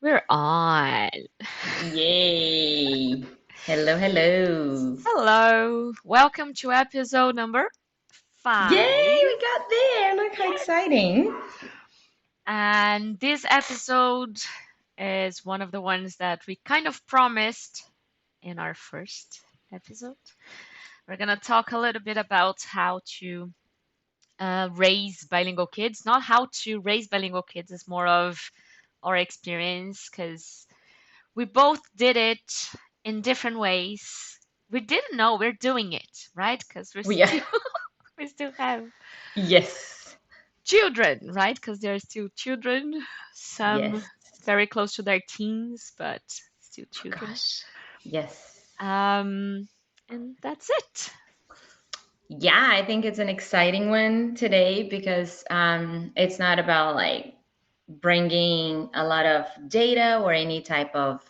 We're on. Yay! Hello, hello. Hello. Welcome to episode number Yay, 5. we got there. Look how exciting. And this episode is one of the ones that we kind of promised in our first episode. We're going to talk a little bit about how to raise bilingual kids. Not how to raise bilingual kids, it's more of our experience because we both did it in different ways. We didn't know we're doing it, right? Because we're We are. still we still have Yes. children, right? Because they're still children, some Yes. very close to their teens, but still Oh children. gosh. Yes. Um, and that's it. Yeah, I think it's an exciting one today because it's not about like bringing a lot of data or any type of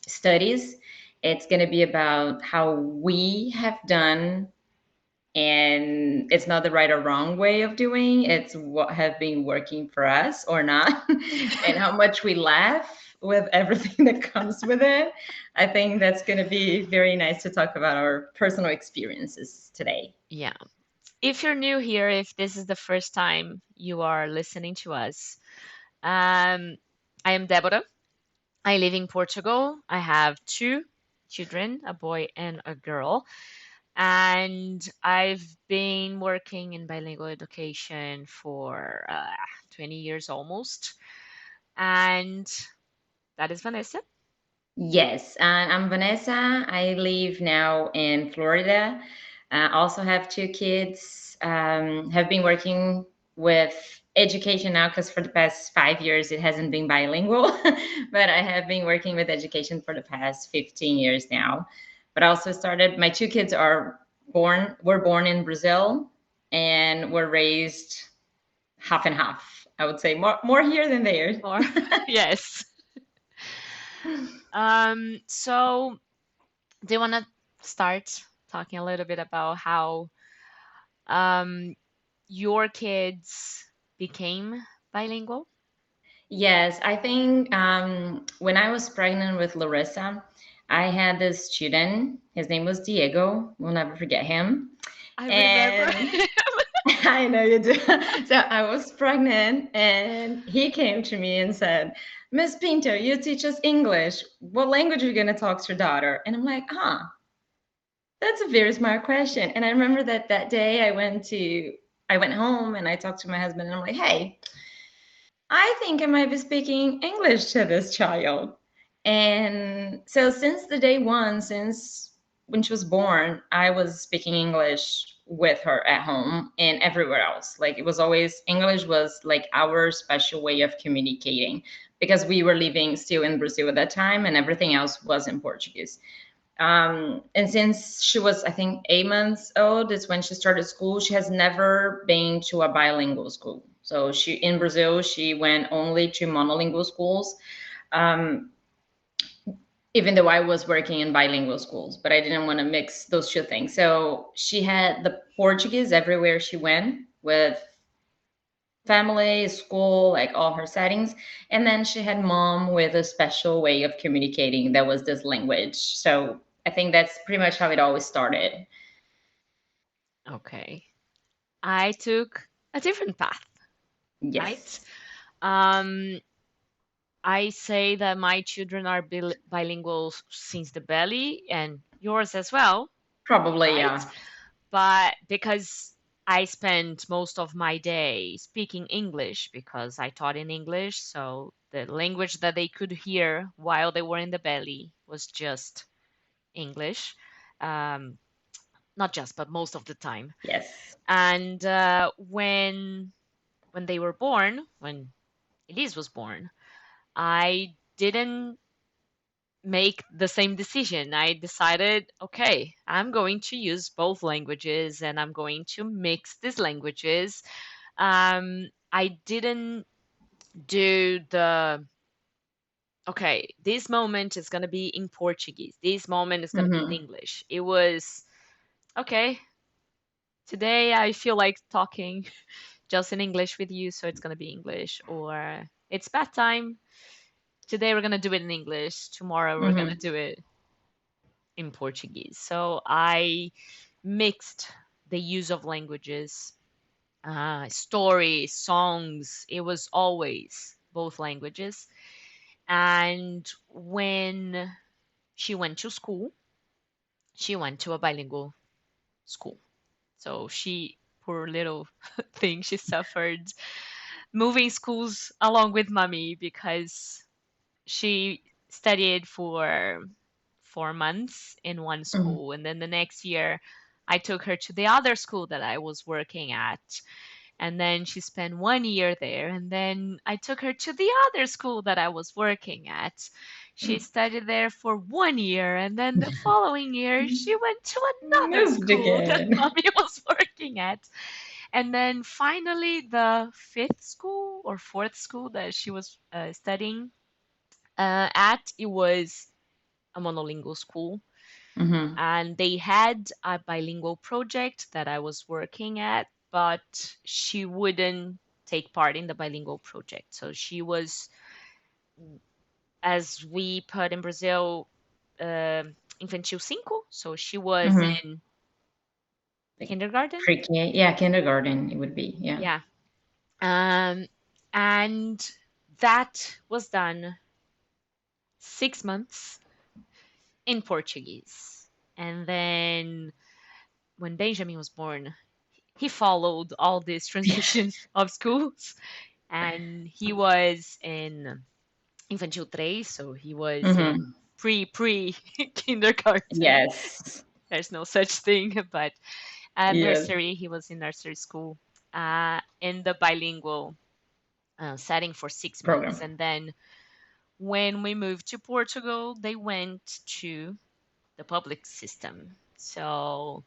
studies. It's going to be about how we have done, and it's not the right or wrong way of doing, it's what have been working for us or not, and how much we laugh with everything that comes with it. I think that's going to be very nice to talk about our personal experiences today. Yeah. If you're new here, if this is the first time you are listening to us, um, I am Deborah. I live in Portugal. I have two children, a boy and a girl. And I've been working in bilingual education for 20 years almost. And that is Vanessa. Yes, I'm Vanessa. I live now in Florida. Also have two kids. Have been working with education now because for the past 5 years it hasn't been bilingual, but I have been working with education for the past 15 years now. But I also started. My two kids were born in Brazil and were raised half and half. I would say more here than there. Or yes. So do you want to start talking a little bit about how um, your kids became bilingual? Yes, I think when I was pregnant with Larissa, I had this student. His name was Diego. We'll never forget him. I remember. And I know you do. So I was pregnant, and he came to me and said, Miss Pinto, you teach us English. What language are you going to talk to your daughter? And I'm like, that's a very smart question. And I remember that day I went home and I talked to my husband, and I'm like, hey, I think I might be speaking English to this child. And so since the day one, since when she was born, I was speaking English with her at home and everywhere else. Like it was always English was like our special way of communicating because we were living still in Brazil at that time and everything else was in Portuguese. And since she was, I think, 8 months old, is when she started school. She has never been to a bilingual school. So she in Brazil, she went only to monolingual schools. Um, Even though I was working in bilingual schools, but I didn't want to mix those two things. So she had the Portuguese everywhere she went with family, school, like all her settings. And then she had mom with a special way of communicating that was this language. So I think that's pretty much how it always started. Okay. I took a different path, right? Yes. Um, I say that my children are bilingual since the belly, and yours as well, Probably, right? yeah. But because I spent most of my day speaking English because I taught in English, so the language that they could hear while they were in the belly was just English. Um, Not just, but most of the time. Yes. And when they were born, when Elise was born, I didn't make the same decision. I decided, okay, I'm going to use both languages and I'm going to mix these languages. I didn't do the, okay, this moment is going to be in Portuguese, this moment is going to be in Hmm. English. It was, okay, today I feel like talking just in English with you, so it's going to be English, or it's bedtime. today we're gonna do it in English. Tomorrow we're gonna Mm-hmm. do it in Portuguese. So I mixed the use of languages, stories, songs. It was always both languages. And when she went to school, she went to a bilingual school. So she, poor little thing, she suffered moving schools along with mommy because she studied for 4 months in one Mm-hmm. school. And then the next year, I took her to the other school that I was working at. And then she spent 1 year there. And then I took her to the other school that I was working at. She studied there for 1 year. And then the following year, she went to another Moved school that again. mommy was working at. And then finally, the fifth school or fourth school that she was studying at, it was a monolingual school. Mm-hmm. And they had a bilingual project that I was working at, but she wouldn't take part in the bilingual project. So she was, as we put in Brazil, uh, infantil cinco. So she was Mm-hmm. in Like kindergarten. pre-K, yeah, kindergarten it would be, yeah. Yeah. Um, and that was done 6 months in Portuguese. And then when Benjamin was born, he followed all this transition of schools, and he was in infantil 3, so he was in Mm-hmm. pre kindergarten. Yes. There's no such thing, but Yes. nursery. He was in nursery school in the bilingual setting for 6 months, Program. and then when we moved to Portugal, they went to the public system. So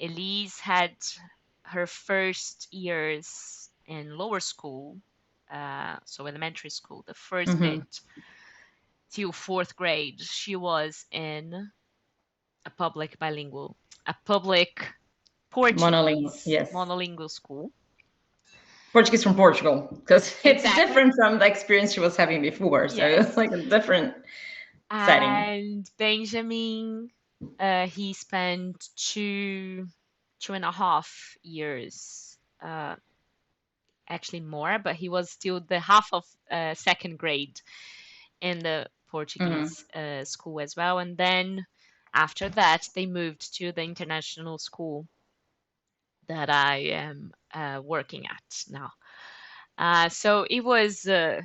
Elise had her first years in lower school, so elementary school, the first Mm-hmm. bit till fourth grade, she was in a public bilingual, a public Monolingual, Portuguese yes. monolingual school. Portuguese from Portugal, because it's Exactly. different from the experience she was having before. So it's Yes. like a different setting. And Benjamin, he spent 2.5 years, actually more, but he was still the half of second grade in the Mm-hmm. Portuguese school as well. And then after that, they moved to the international school that I am working at now. So it was a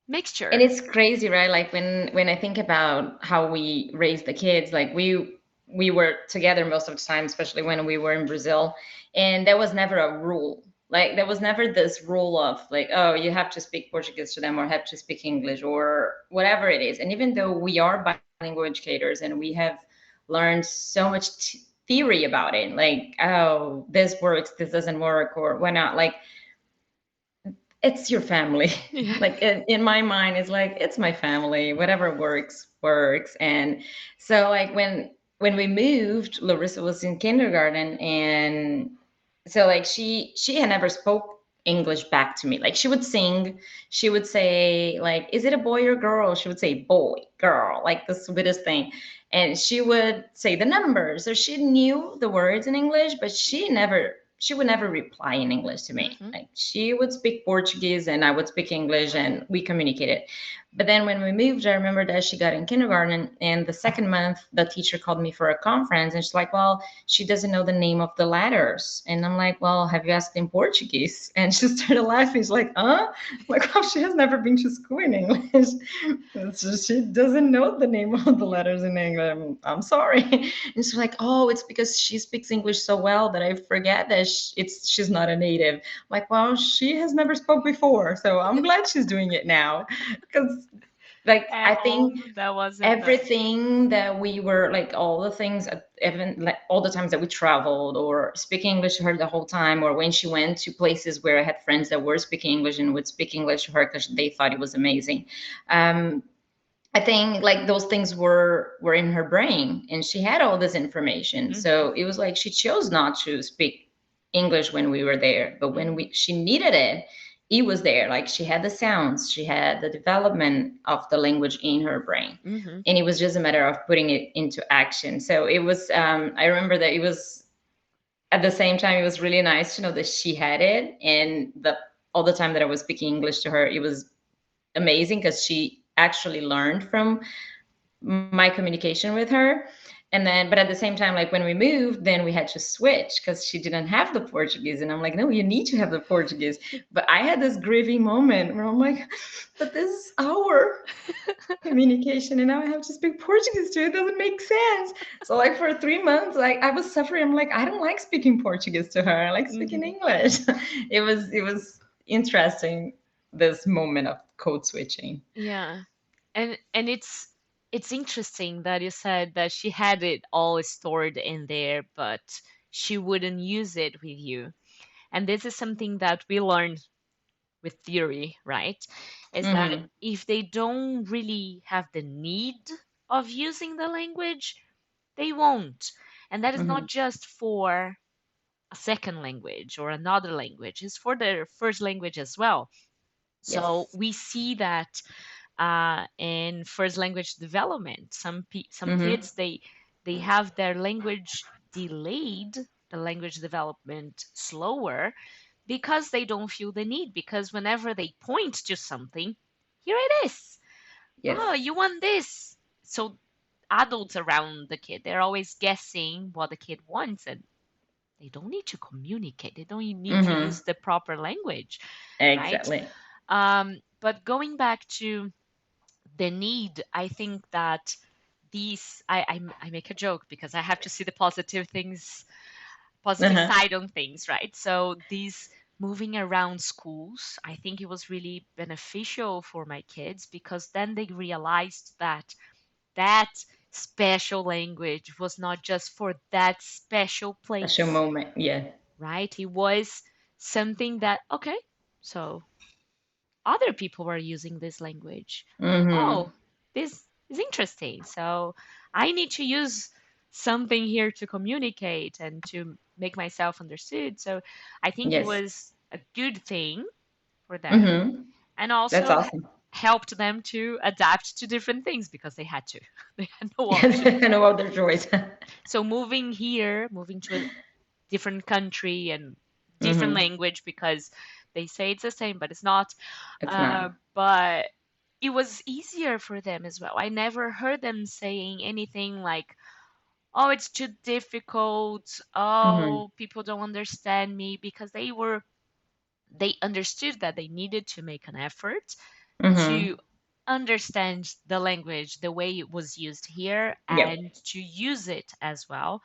And mixture. it's crazy, right? Like when I think about how we raised the kids, like we were together most of the time, especially when we were in Brazil, and there was never a rule. Like there was never this rule of like, oh, you have to speak Portuguese to them or have to speak English or whatever it is. And even though we are bilingual educators and we have learned so much theory about it, like, oh, this works, this doesn't work, or why not? Like it's your family. Yeah. Like in my mind, it's like it's my family. Whatever works, works. And so, like when we moved, Larissa was in kindergarten, and so like she had never spoke English back to me. Like she would sing, she would say like, "Is it a boy or girl?" She would say boy, girl, like the sweetest thing. And she would say the numbers. So she knew the words in English, but she would never reply in English to me. Hmm. Like she would speak Portuguese and I would speak English and we communicated. But then when we moved, I remember that she got in kindergarten and the second month the teacher called me for a conference and she's like, well, she doesn't know the name of the letters. And I'm like, well, have you asked in Portuguese? And she started laughing. She's like, huh? I'm like, well, she has never been to school in English. So she doesn't know the name of the letters in English. I'm sorry. And she's like, oh, it's because she speaks English so well that I forget that she's not a native. I'm like, well, she has never spoke before, so I'm glad she's doing it now. Because, like, I think That wasn't the. everything that we were like, all the things, even like all the times that we traveled or speaking English to her the whole time, or when she went to places where I had friends that were speaking English and would speak English to her because they thought it was amazing. Um, I think like those things were in her brain and she had all this information. Hmm. So it was like she chose not to speak English when we were there, but when Hmm. we she needed it it was there. Like she had the sounds, she had the development of the language in her brain. Mm-hmm. And it was just a matter of putting it into action. So it was, I remember that it was at the same time, it was really nice to know that she had it. And the all the time that I was speaking English to her, it was amazing because she actually learned from my communication with her. And then, but at the same time, like when we moved, then we had to switch because she didn't have the Portuguese. And I'm like, no, you need to have the Portuguese. But I had this grieving moment where I'm like, but this is our communication and now I have to speak Portuguese to it. It doesn't make sense. So like for 3 months, like I was suffering. I'm like, I don't like speaking Portuguese to her. I like speaking Mm-hmm. English. It was interesting, this moment of code switching. Yeah. And it's interesting that you said that she had it all stored in there, but she wouldn't use it with you. And this is something that we learned with theory, right? Is that Mm-hmm. if they don't really have the need of using the language, they won't. And that is Mm-hmm. not just for a second language or another language, it's for their first language as well. So Yes. we see that in first language development. Some Mm-hmm. kids they have their language delayed, the language development slower because they don't feel the need. Because whenever they point to something, here it is. Oh, Yes. you want this. So adults around the kid, they're always guessing what the kid wants, and they don't need to communicate. They don't need to Mm-hmm. use the proper language, right? Exactly. But going back to the need, I think that I make a joke because I have to see the positive Uh-huh. side on things, right? So these moving around schools, I think it was really beneficial for my kids because then they realized that that special language was not just for that special Special place, moment. Yeah. right? It was something that, okay, so other people were using this language. Mm-hmm. Oh, this is interesting. So I need to use something here to communicate and to make myself understood. So I think it Yes. was a good thing for them Mm-hmm. and That's also awesome. helped them to adapt to different things because they had to. They had no option. Yeah, no other choice. So moving here, moving to a different country and different Mm-hmm. language because they say it's the same, but it's not. It's not. But it was easier for them as well. I never heard them saying anything like, "Oh, it's too difficult. Mm-hmm. Oh, people don't understand me," because they understood that they needed to make an effort Mm-hmm. to understand the language the way it was used here Yep. and to use it as well.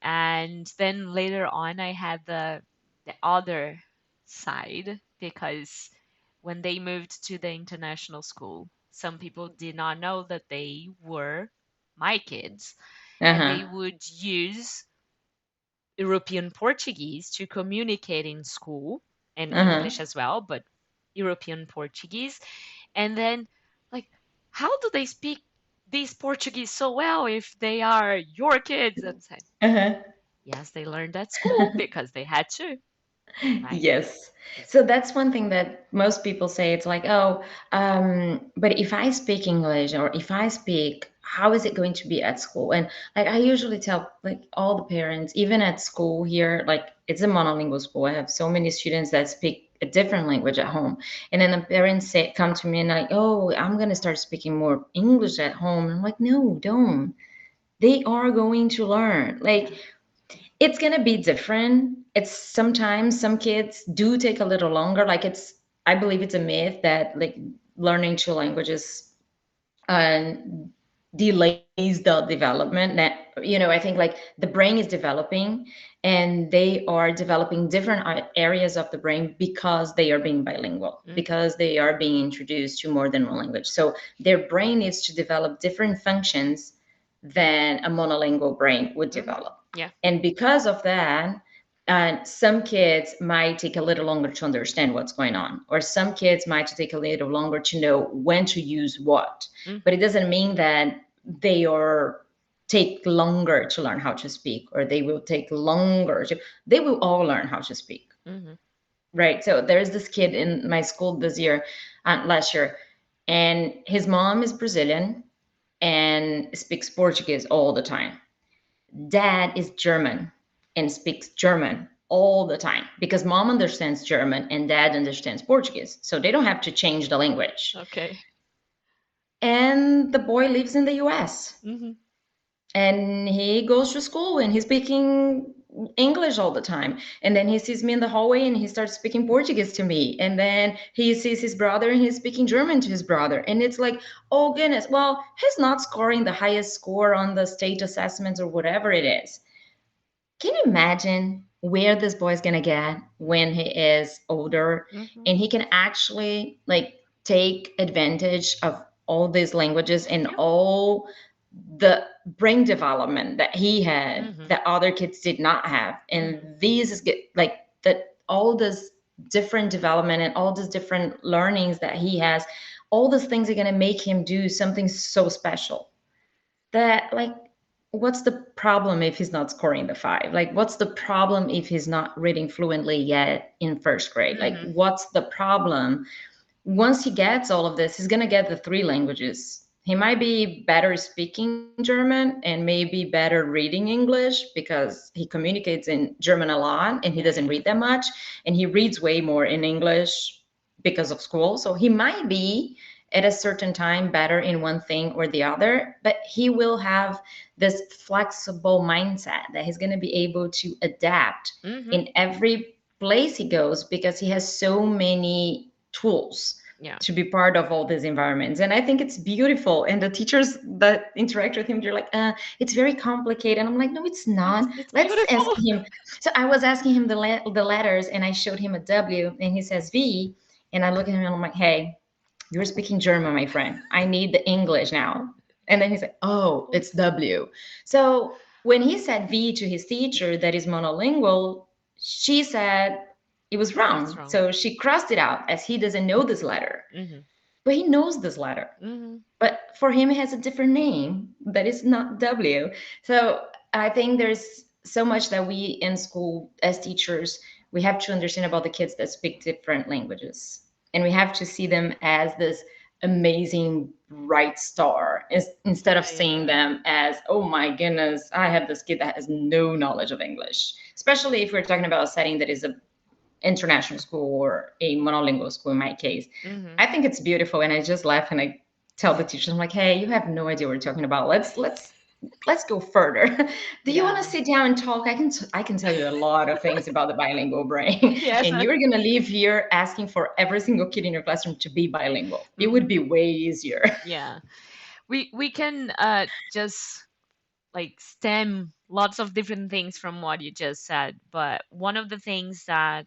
And then later on I had the other side because when they moved to the international school, some people did not know that they were my kids, and Uh-huh. they would use European Portuguese to communicate in school, and Uh-huh. English as well, but European Portuguese. And then, like, how do they speak these Portuguese so well if they are your kids? And said, Uh-huh. yes, they learned at school because they had to, right? Yes. Yes. So that's one thing that most people say. It's like, oh, but if I speak English or if I speak, how is it going to be at school? And like I usually tell like all the parents, even at school here, like it's a monolingual school. I have so many students that speak a different language at home. And then the parents say come to me and like, oh, I'm gonna start speaking more English at home. And I'm like, no, don't. They are going to learn. Like Yeah. it's gonna be different. It's sometimes some kids do take a little longer. Like it's, I believe it's a myth that like learning two languages uh, delays the development. That I think like the brain is developing, and they are developing different areas of the brain because they are being bilingual, Hmm. because they are being introduced to more than one language. So their brain needs to develop different functions than a monolingual brain would Hmm. develop. Yeah. And because of that, some kids might take a little longer to understand what's going on, or some kids might take a little longer to know when to use what. But it Hmm. doesn't mean that they are take longer to learn how to speak, or they will take longer to, they will all learn how to speak. Hmm. right? So there's this kid in my school this year, last year, and his mom is Brazilian and speaks Portuguese all the time. Dad is German and speaks German all the time because mom understands German and dad understands Portuguese. So they don't have to change the language. Okay. And the boy lives in the US Hmm. and he goes to school and he's speaking English all the time. And then he sees me in the hallway and he starts speaking Portuguese to me. And then he sees his brother and he's speaking German to his brother. And it's like, oh goodness, well, he's not scoring the highest score on the state assessments or whatever it is. Can you imagine where this boy's gonna get when he is older Hmm. and he can actually like take advantage of all these languages and Yep. all the brain development that he had Hmm. that other kids did not have, and Hmm. these is get like that all this different development and all these different learnings that he has, all these things are going to make him do something so special that like what's the problem if he's not scoring the five? Like what's the problem if he's not reading fluently yet in first grade? Like Hmm. what's the problem? Once he gets all of this, he's going to get the three languages. He might be better speaking German and maybe better reading English because he communicates in German a lot and he Yeah, doesn't yeah, read that much, and he reads way more in English because of school. So he might be at a certain time better in one thing or the other, but he will have this flexible mindset that he's going to be able to adapt yeah. Hmm. in every place he goes because he has so many tools Yeah. to be part of all these environments. And I think it's beautiful. And the teachers that interact with him, they're like, it's very complicated. And I'm like, no, it's not. It's Let's beautiful. ask him. So I was asking him the letters and I showed him a W and he says V. And I look at him and I'm like, hey, you're speaking German, my friend. I need the English now. And then he said, oh, it's W. So when he said V to his teacher that is monolingual, she said it was It's wrong. wrong. So she crossed it out as he doesn't know this letter, Hmm. but he knows this letter. Hmm. But for him, it has a different name that is not W. So I think there's so much that we in school as teachers, we have to understand about the kids that speak different languages. And we have to see them as this amazing bright star instead of Yeah, seeing yeah. them as, oh my goodness, I have this kid that has no knowledge of English. Especially if we're talking about a setting that is a international school or a monolingual school in my case. Hmm. I think it's beautiful, and I just laugh and I tell the teachers, I'm like, hey, you have no idea what we're talking about. Let's go further. Do you want to Yeah. sit down and talk? I can tell you a lot of things about the bilingual brain, Yes. and you're gonna leave here asking for every single kid in your classroom to be bilingual. It would Hmm. be way easier. Yeah. We can just like stem lots of different things from what you just said, but one of the things that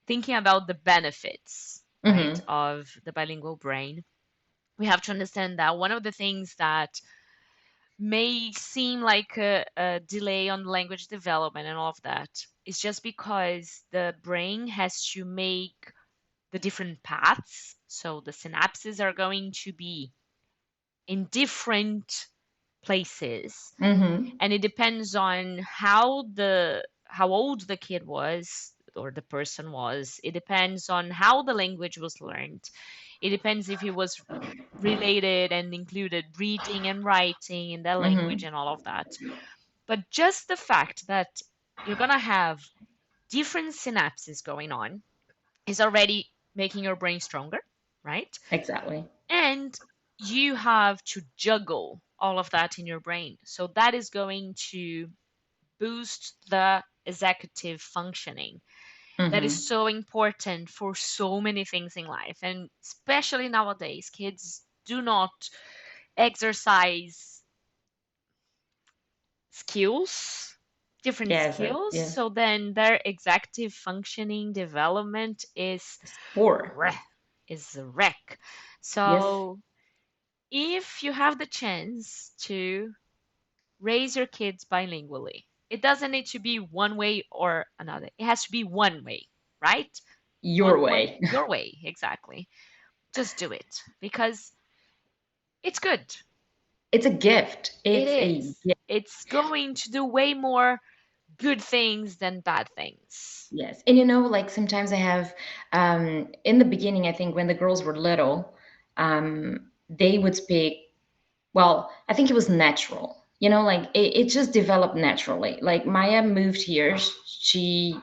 thinking about the benefits, right, Mm-hmm. of the bilingual brain, we have to understand that one of the things that may seem like a delay on language development and all of that is just because the brain has to make the different paths. So the synapses are going to be in different places, Mm-hmm. and it depends on how old the kid was or the person was. It depends on how the language was learned. It depends if it was related and included reading and writing in that language Mm-hmm. and all of that. But just the fact that you're going to have different synapses going on is already making your brain stronger, right? Exactly. And you have to juggle all of that in your brain. So that is going to boost the executive functioning. That is Mm-hmm. so important for so many things in life. And especially nowadays, kids do not exercise skills, different Yes. skills. Yeah. So then their executive functioning development It's poor. is a wreck. Yes. So if you have the chance to raise your kids bilingually, it doesn't need to be one way or another. It has to be one way, right? Your One way. your way, exactly. Just do it because it's good. It's a gift. It It's a is. gift. It's going to do way more good things than bad things. Yes. And like sometimes I have, in the beginning, I think when the girls were little, they would speak, well, I think it was natural. Like it just developed naturally. Like Maya moved here, she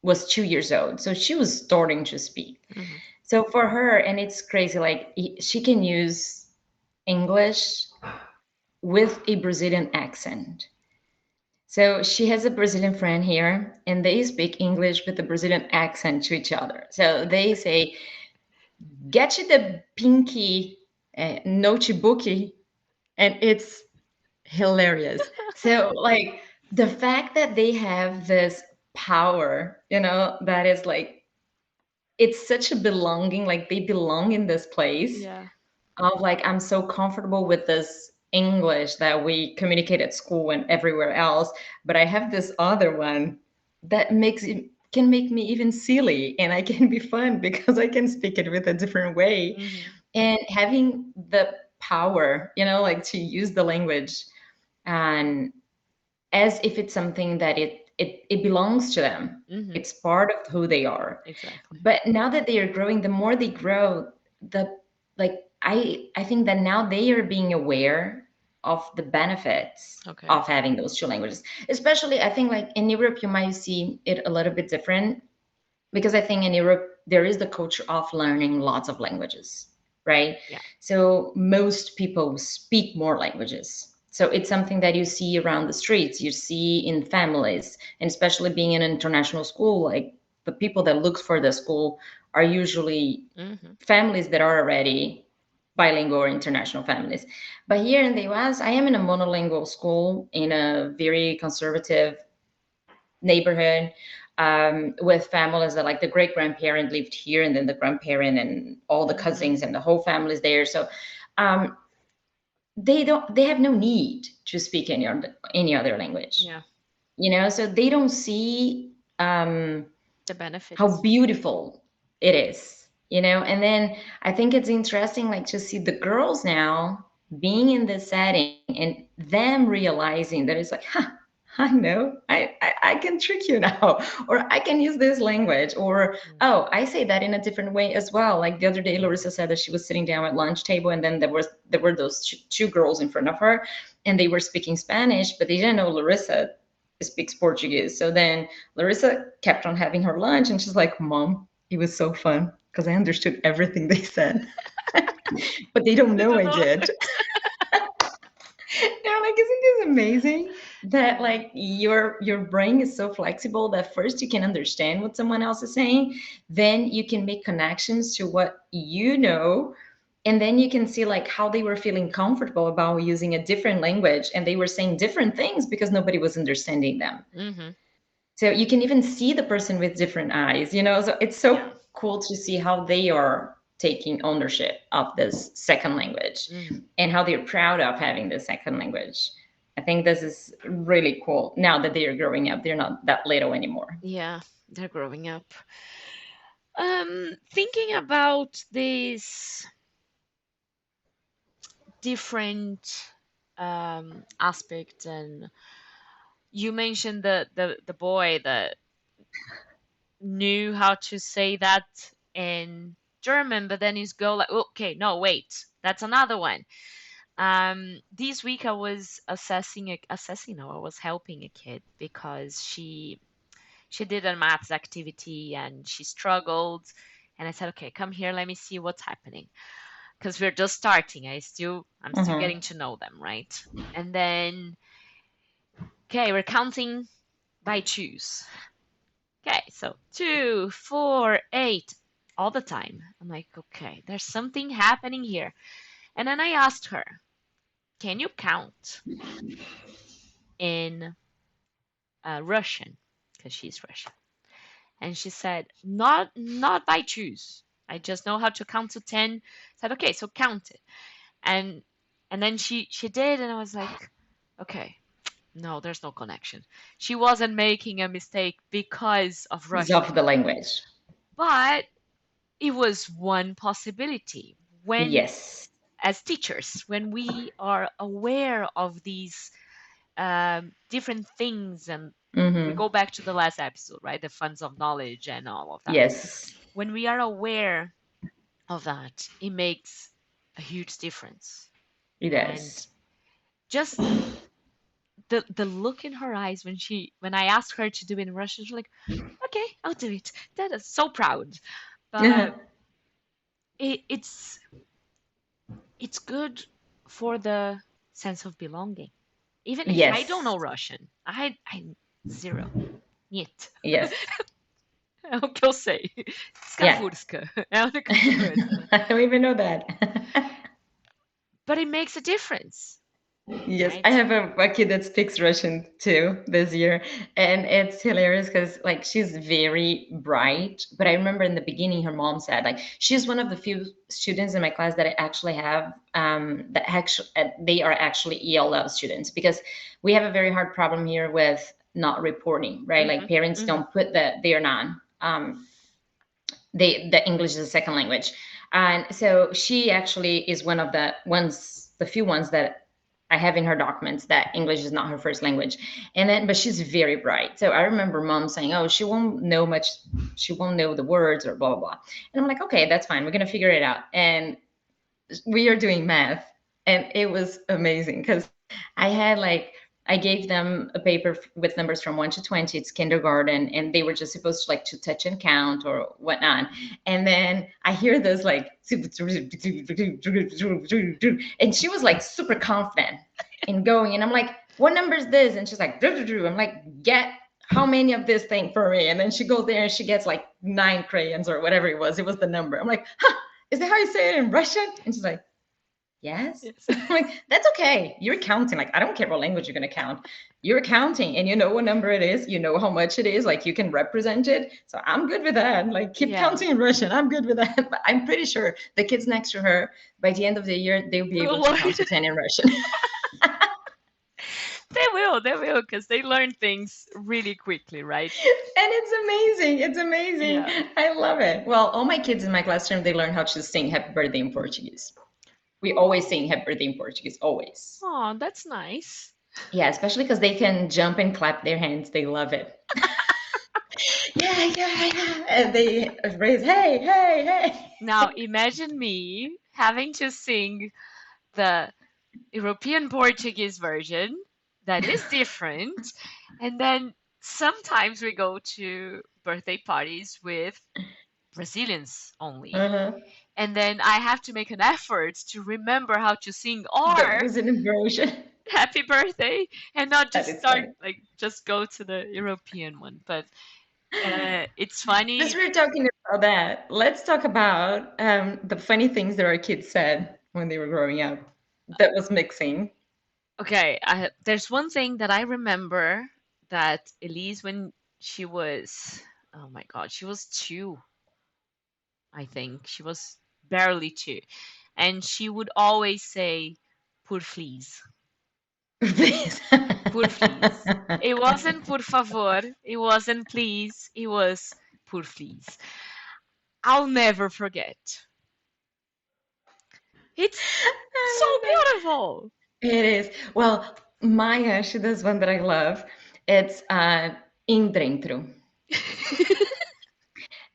was 2 years old. So she was starting to speak. Hmm. So for her, and it's crazy, like she can use English with a Brazilian accent. So she has a Brazilian friend here, and they speak English with a Brazilian accent to each other. So they say, "Get you the pinky notebook," and it's hilarious. So, like the fact that they have this power, that is like it's such a belonging. Like they belong in this place Yeah. of like I'm so comfortable with this English that we communicate at school and everywhere else, but I have this other one that makes it can make me even silly and I can be fun because I can speak it with a different way. Hmm. And having the power, like to use the language and as if it's something that it belongs to them. Hmm. It's part of who they are. Exactly. But now that they are growing, the more they grow, the like I think that now they are being aware of the benefits Okay. of having those two languages. Especially I think like in Europe you might see it a little bit different because I think in Europe there is the culture of learning lots of languages, right? Yeah. So most people speak more languages. So it's something that you see around the streets, you see in families, and especially being in an international school, like the people that look for the school are usually Hmm. families that are already bilingual or international families. But here in the US, I am in a monolingual school in a very conservative neighborhood with families that like the great grandparent lived here and then the grandparent and all the Hmm. cousins and the whole family's there. So um, they have no need to speak any other language, Yeah. so they don't see The how benefits. beautiful it is, and then I think it's interesting like to see the girls now being in this setting and them realizing that it's like, I know, I can trick you now, or I can use this language, or Mm. oh, I say that in a different way as well. Like the other day Larissa said that she was sitting down at lunch table and then there were those two girls in front of her and they were speaking Spanish, but they didn't know Larissa speaks Portuguese. So then Larissa kept on having her lunch and she's like, Mom, it was so fun because I understood everything they said, but they don't I know don't I know. did. They're like, isn't this amazing? That Yeah. like your brain is so flexible that first you can understand what someone else is saying, then you can make connections to what you know, and then you can see like how they were feeling comfortable about using a different language and they were saying different things because nobody was understanding them. Hmm. So you can even see the person with different eyes, so it's Yeah. so cool to see how they are taking ownership of this second language Hmm. and how they're proud of having the second language. I think this is really cool now that they are growing up. They're not that little anymore. Yeah. They're growing up. Thinking about these different aspects, and you mentioned the boy that knew how to say that in German, but then his go like, okay, no, wait, that's another one. This week I was assessing. No, I was helping a kid because she did a maths activity and she struggled, and I said, okay, come here, let me see what's happening, because we're just starting. I'm still Hmm. getting to know them, right? And then, okay, we're counting by twos. Okay, so 2, 4, 8, all the time. I'm like, okay, there's something happening here. And then I asked her, can you count in Russian? Because she's Russian. And she said, not by twos. I just know how to count to 10. I said, okay, so count it. And and then she did, and I was like, okay, no, there's no connection. She wasn't making a mistake because of It's of Russian, the language. but it was one possibility. When, Yes. as teachers, when we are aware of these different things, and we Mm-hmm. go back to the last episode, right? The funds of knowledge and all of that. Yes, When we are aware of that, it makes a huge difference. it And is. just the look in her eyes when I asked her to do it in Russian, she's like, okay, I'll do it. That is so proud. Uh-huh. But it's good for the sense of belonging. Even if I don't Yes, know Russian, I zero. Niet. yes, É o que eu sei. yeah. Skavurska. É a única coisa, né? I don't even know that. But it makes a difference, Yes, I right? have a kid that speaks Russian too this year, and it's hilarious because like she's very bright. But I remember in the beginning, her mom said like she's one of the few students in my class that I actually have that actually they are actually ELL students because we have a very hard problem here with not reporting, right? Like Mhm, parents mhm. don't put that they are not. The English is a second language, and so she actually is one of the few ones that I have in her documents that English is not her first language, and then but she's very bright. So I remember mom saying, "Oh, she won't know much, she won't know the words or blah blah blah," and I'm like, "Okay, that's fine. We're gonna figure it out." And we are doing math, and it was amazing because I had like I gave them a paper with numbers from 1 to 20. It's kindergarten, and they were just supposed to like to touch and count or whatnot. And then I hear this like, and she was like super confident in going, and I'm like, "What number is this?" And she's like, I'm like, "Get how many of this thing for me?" And then she goes there and she gets like 9 crayons or whatever it was. It was the number. I'm like, "Huh? Is that how you say it in Russian?" And she's like, yes. Yes. I'm like, that's okay. You're counting. Like, I don't care what language you're going to count. You're counting and you know what number it is. You know how much it is. Like, you can represent it. So I'm good with that. Like, keep Yeah. counting in Russian. I'm good with that. But I'm pretty sure the kids next to her, by the end of the year, they'll be Oh, able to Lord. count to 10 in Russian. They will, because they learn things really quickly, right? And it's amazing. It's amazing. Yeah. I love it. Well, all my kids in my classroom, they learn how to sing happy birthday in Portuguese. We always Oh, sing happy birthday in Portuguese, always. oh, that's nice. Yeah, especially because they can jump and clap their hands. They love it. Yeah, yeah, yeah. And they raise, hey, hey, hey. Now imagine me having to sing the European Portuguese version that is different, and then sometimes we go to birthday parties with Brazilians only. Uh-huh. And then I have to make an effort to remember how to sing The our Brazilian version. happy birthday and not That just is start funny. like just go to the European one. But it's Since funny. we're talking about that, let's talk about the funny things that our kids said when they were growing up. That was mixing. Okay, there's one thing that I remember that Elise, when she was, oh my God, she was two, I think. She was barely two. And she would always say, por fleas, Please. por fleas. It wasn't por favor, it wasn't please, it was por fleas. I'll never forget. It's so I love that. beautiful. It is. Well, Maya, she does one that I love. It's in dentro.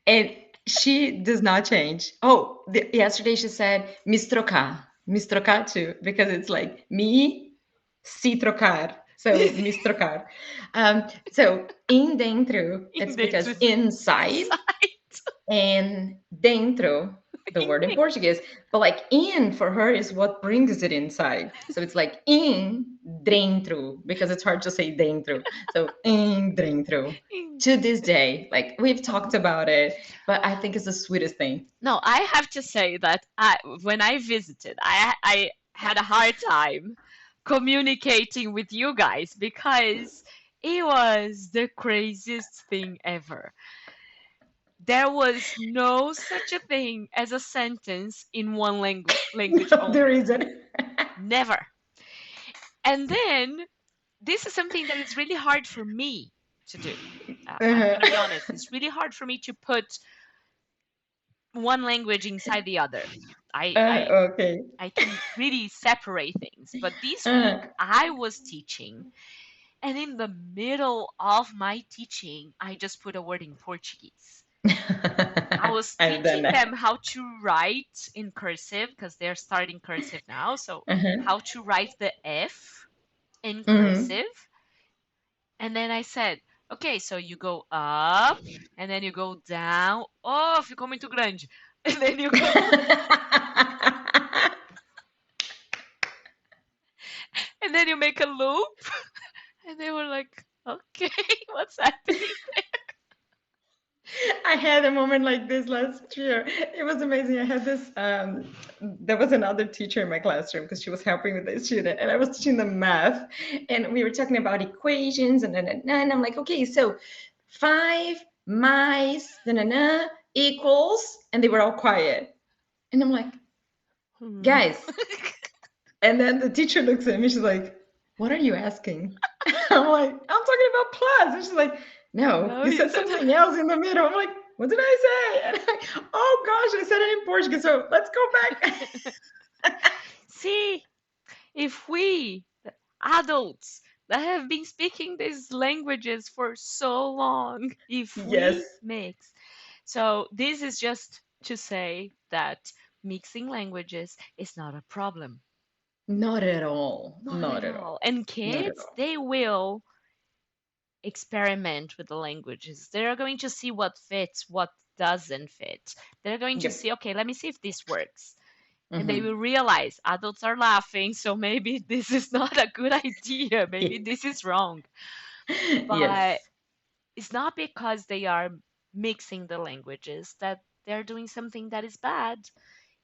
And she does not change. Oh, yesterday she said mistrocar, mistrocar too, because it's like me, si trocar. So mistrocar. So in dentro, In it's dentro, because assim, inside, inside. and dentro, the In word in dentro. Portuguese, but like in for her is what brings it inside. So it's like in dentro because it's hard to say dentro. So in dentro. In To this dentro. day, like we've talked about it, but I think it's the sweetest thing. No, I have to say that when I visited, I had a hard time communicating with you guys because it was the craziest thing ever. There was no such a thing as a sentence in one language No, there only. isn't. Never. And then this is something that is really hard for me to do. I'm going to be Uh-huh. honest. It's really hard for me to put one language inside the other. I I Okay. I can really separate things. But this week Uh. I was teaching, and in the middle of my teaching, I just put a word in Portuguese. I was I've done teaching them that. how to write in cursive because they're starting cursive now. So, Uh-huh. how to write the F in Hmm. cursive. And then I said, okay, so you go up and then you go down. Oh, ficou muito grande. And then you go, and then you make a loop. And they were like, okay, what's happening? I had a moment like this last year. It was amazing. I had this. There was another teacher in my classroom because she was helping with the student, and I was teaching them math, and we were talking about equations, and I'm like, okay, so 5 equals, and they were all quiet, and I'm like, Hmm. guys. And then the teacher looks at me. She's like, "What are you asking?" I'm like, "I'm talking about plus." And she's like, "No, No, you he said said, something else in the middle." I'm like, "What did I say?" And I'm like, "Oh gosh, I said it in Portuguese. So let's go back." see, if we, the adults that have been speaking these languages for so long, if we Yes, mix. So, this is just to say that mixing languages is not a problem. not at all. Not Not at at all. all. And Not at kids, all. they will experiment with the languages. They're going to see what fits, what doesn't fit. They're going to Yep. see, okay, let me see if this works. And they will Hmm. realize adults are laughing, so maybe this is not a good idea. Maybe this is wrong. But Yes. it's not because they are mixing the languages that they're doing something that is bad.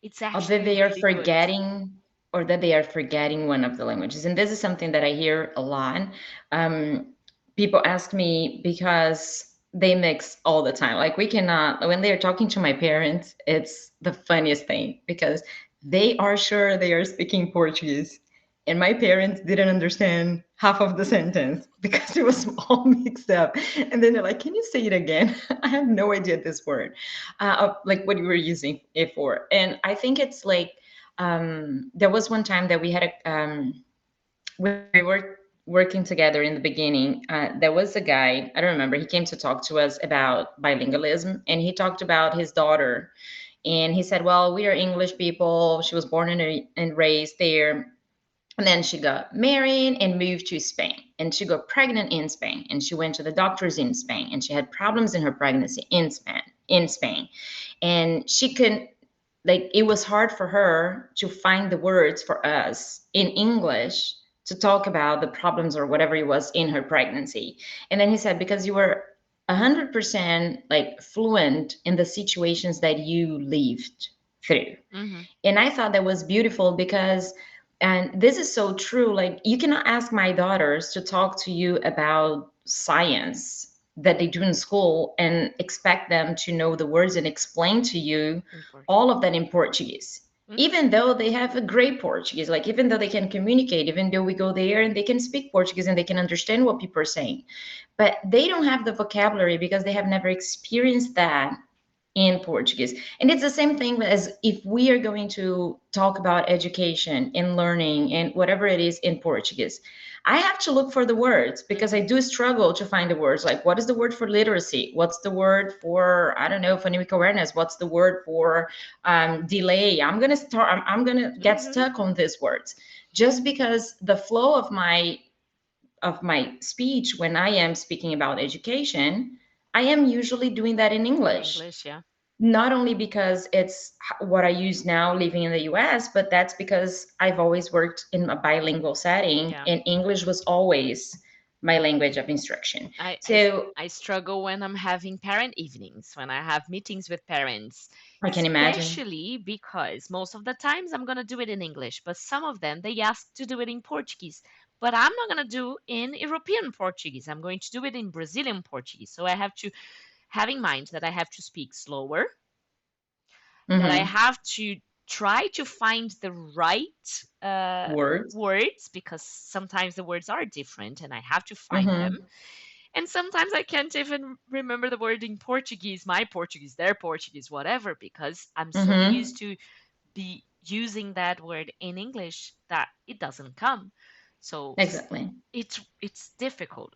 It's Or that actually they are really good. forgetting, or that they are forgetting one of the languages, and this is something that I hear a lot. um, People ask me because they mix all the time. Like, we cannot, when they're talking to my parents, it's the funniest thing because they are sure they are speaking Portuguese, and my parents didn't understand half of the sentence because it was all mixed up. And then they're like, "Can you say it again?" I have no idea this word, like what you were using it for. And I think it's like, there was one time that we had a, when we were working together in the beginning. There was a guy, I don't remember, he came to talk to us about bilingualism, and he talked about his daughter. And he said, well, we are English people. She was born and raised there, and then she got married and moved to Spain. And she got pregnant in Spain. And she went to the doctors in Spain. And she had problems in her pregnancy in Spain. In Spain, and she couldn't, like, it was hard for her to find the words for us in English to talk about the problems or whatever it was in her pregnancy. And then he said, because you were 100% like fluent in the situations that you lived through. Hmm. And I thought that was beautiful because, and this is so true, like, you cannot ask my daughters to talk to you about science that they do in school and expect them to know the words and explain to you In Portuguese. all of that in Portuguese. Hmm. Even though they have a great Portuguese, like, even though they can communicate, even though we go there and they can speak Portuguese and they can understand what people are saying, but they don't have the vocabulary because they have never experienced that in Portuguese. And it's the same thing as if we are going to talk about education and learning and whatever it is in Portuguese. I have to look for the words because I Hmm. do struggle to find the words. Like, what is the word for literacy? What's the word for, I don't know, phonemic awareness? What's the word for delay? I'm gonna get Hmm. stuck on these words just because the flow of my speech when I am speaking about education, I am usually doing that in In English. English, yeah. Not only because it's what I use now living in the US, but that's because I've always worked in a bilingual setting Yeah. and English was always my language of instruction. I, I, So I struggle when I'm having parent evenings, when I have meetings with parents, I can imagine. especially because most of the times I'm going to do it in English, but some of them they ask to do it in Portuguese. But I'm not going to do in European Portuguese. I'm going to do it in Brazilian Portuguese. So I have to have in mind that I have to speak slower, that I Hmm. have to try to find the right Words. words because sometimes the words are different and I have to find them. Hmm. And sometimes I can't even remember the word in Portuguese, my Portuguese, their Portuguese, whatever, because I'm so Hmm. used to the using that word in English that it doesn't come. So Exactly. it's difficult.